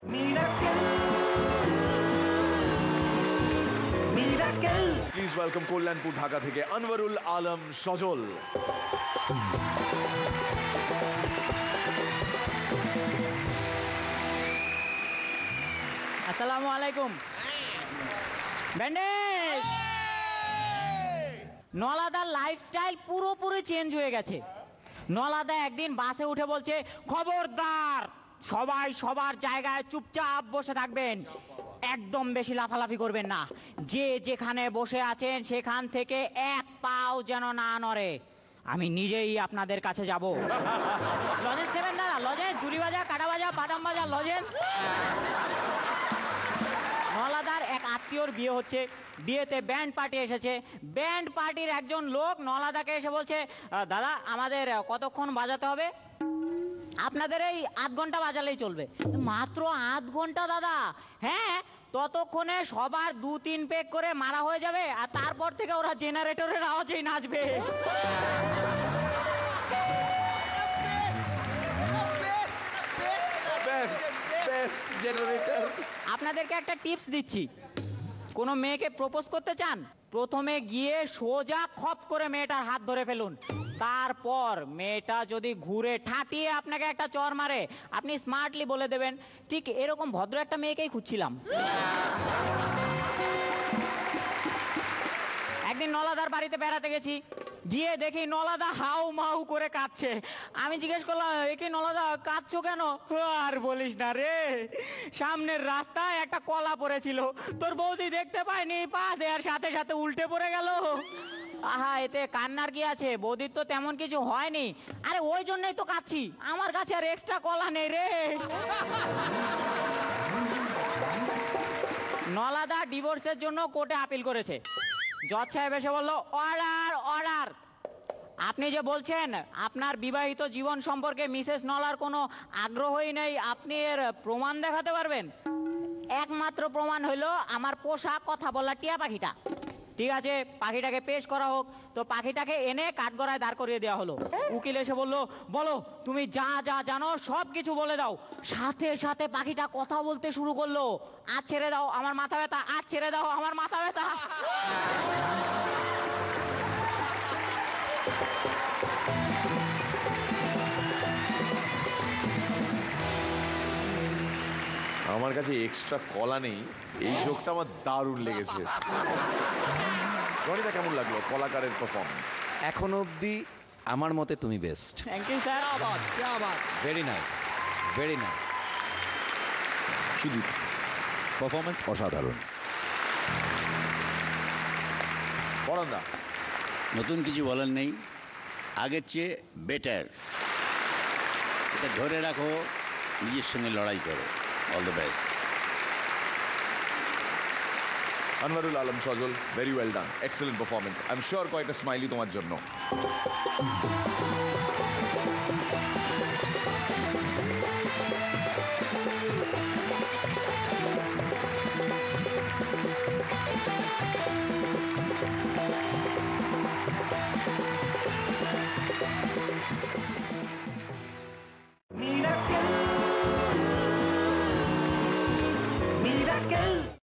Please welcome Kalyanpur Dhaka থেকে আনওয়ারুল আলম সজল। আসসালামু আলাইকুম। ব্যান্ডেজ, নলাদার লাইফস্টাইল পুরোপুরি চেঞ্জ হয়ে গেছে। নলাদা একদিন বাসে উঠে বলছে, খবরদার সবাই সবার জায়গায় চুপচাপ বসে থাকবেন, একদম বেশি লাফালাফি করবেন না, যে যেখানে বসে আছেন সেখান থেকে এক পাও যেন না নড়ে। আমি নিজেই আপনাদের কাছে যাব। লজেন্স নেবেন না? লজেন্স, জুড়ি বাজা, কাটা বাজা, বাদাম বাজা, লজেন্স। নলাদার এক আত্মীয়র বিয়ে হচ্ছে, বিয়েতে ব্যান্ড পার্টি এসেছে। ব্যান্ড পার্টির একজন লোক নলাদাকে এসে বলছে, দাদা আমাদের কতক্ষণ বাজাতে হবে? আপনাদের এই আধ ঘন্টা বাজালেই চলবে। মাত্র আধ ঘন্টা দাদা? হ্যাঁ, ততক্ষণে সবার 2-3 পেক করে মারা হয়ে যাবে, আর তারপর থেকে ওরা জেনারেটরের আওয়াজেই নাচবে। আপনাদেরকে একটা টিপস দিচ্ছি, কোনো মেয়েকে প্রপোজ করতে চান, প্রথমে গিয়ে সোজা খপ করে মেয়েটার হাত ধরে ফেলুন। তারপর মেয়েটা যদি ঘুরে ঠাটিয়ে আপনাকে একটা চর মারে, আপনি স্মার্টলি বলে দেবেন, ঠিক এরকম ভদ্র একটা মেয়েকেই খুঁজছিলাম। একদিন নলাদার বাড়িতে বেড়াতে গেছি, গিয়ে দেখি নলাদা হাউ মাউ করে কাঁদছে। আমি জিজ্ঞেস করলাম, একে নলাদা কাঁদছো কেন? আর বলিস না রে, সামনের রাস্তায় একটা কলা পড়েছিল, তোর বৌদি দেখতে পায়নি, পা দেওয়ার সাথে সাথে উল্টে পড়ে গেল। আহা, এতে কান্নার কি আছে, বৌদির তো তেমন কিছু হয়নি। আরে ওই জন্যই তো কাঁদছি, আমার কাছে আর এক্সট্রা কলা নেই রে। নলাদা ডিভোর্সের জন্য কোর্টে আপিল করেছে। জজ সাহেব এসে বলল, অর্ডার অর্ডার। আপনি যে বলছেন আপনার বিবাহিত জীবন সম্পর্কে মিসেস নলার কোনো আগ্রহই নেই, আপনি এর প্রমাণ দেখাতে পারবেন? একমাত্র প্রমাণ হইলো আমার পোষা কথা বলা টিয়া পাখিটা। ঠিক আছে, পাখিটাকে পেশ করা হোক। তো পাখিটাকে এনে কাঠগড়ায় দাঁড় করিয়ে দেওয়া হলো। উকিল এসে বললো, বলো তুমি যা যা জানো সব কিছু বলে দাও। সাথে সাথে পাখিটা কথা বলতে শুরু করলো, আজ ছেড়ে দাও আমার মাথা ব্যথা, আজ ছেড়ে দাও আমার মাথা ব্যথা। আমার কাছে এক্সট্রা কলা নেই, এই জোকটা আমার দারুণ লেগেছে। রনিদা, কেমন লাগলো কলাকারের পারফরমেন্স? এখন অবধি আমার মতে তুমি best. Thank you sir. Very nice, very nice. Sudip, performance অসাধারণ। পরান্দা, নতুন কিছু বলার নেই, আগের চেয়ে বেটার। এটা ধরে রাখো, নিজের সঙ্গে লড়াই করো। All the best. Anwarul Alam Sajal, very well done, excellent performance. I am sure কয়েকটা স্মাইলি তোমার জন্য।